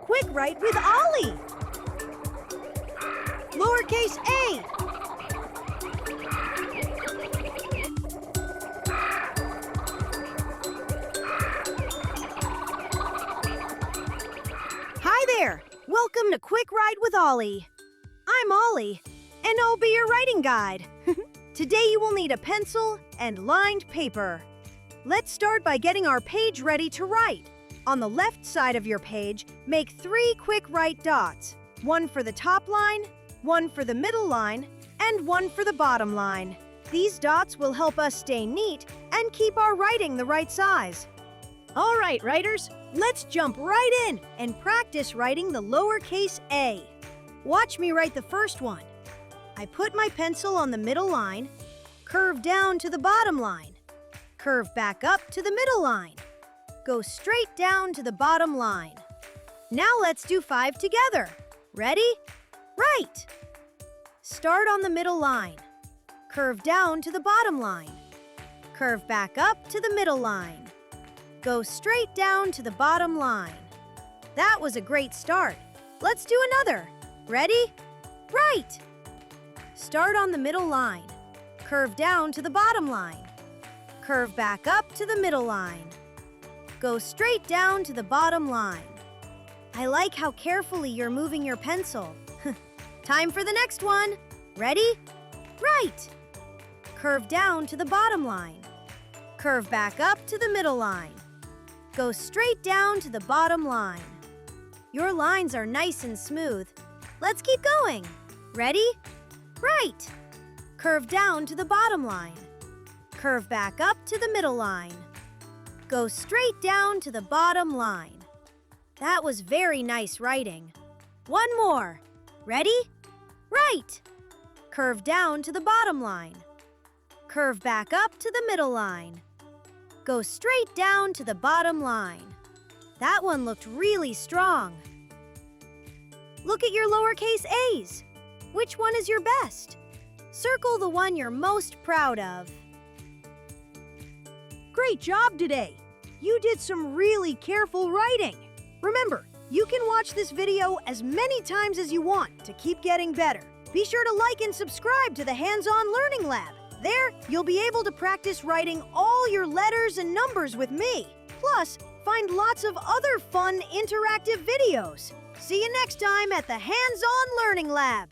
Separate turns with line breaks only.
Quick Write with Ollie. Lowercase a. Hi there. Welcome to Quick Write with Ollie. I'm Ollie, and I'll be your writing guide. Today you will need a pencil and lined paper. Let's start by getting our page ready to write. On the left side of your page, make 3 quick write dots. One for the top line, one for the middle line, and one for the bottom line. These dots will help us stay neat and keep our writing the right size. All right, writers, let's jump right in and practice writing the lowercase a. Watch me write the first one. I put my pencil on the middle line, curve down to the bottom line, curve back up to the middle line, go straight down to the bottom line. Now let's do 5 together. Ready? Write! Start on the middle line, curve down to the bottom line, curve back up to the middle line, go straight down to the bottom line. That was a great start. Let's do another. Ready? Write! Start on the middle line, curve down to the bottom line, curve back up to the middle line, go straight down to the bottom line. I like how carefully you're moving your pencil. Time for the next one. Ready? Write! Curve down to the bottom line, curve back up to the middle line, go straight down to the bottom line. Your lines are nice and smooth. Let's keep going. Ready? Write! Curve down to the bottom line, curve back up to the middle line, go straight down to the bottom line. That was very nice writing. One more. Ready? Write! Curve down to the bottom line, curve back up to the middle line, go straight down to the bottom line. That one looked really strong. Look at your lowercase a's. Which one is your best? Circle the one you're most proud of. Great job today! You did some really careful writing. Remember, you can watch this video as many times as you want to keep getting better. Be sure to like and subscribe to the Hands-On Learning Lab. There, you'll be able to practice writing all your letters and numbers with me. Plus, find lots of other fun interactive videos. See you next time at the Hands-On Learning Lab.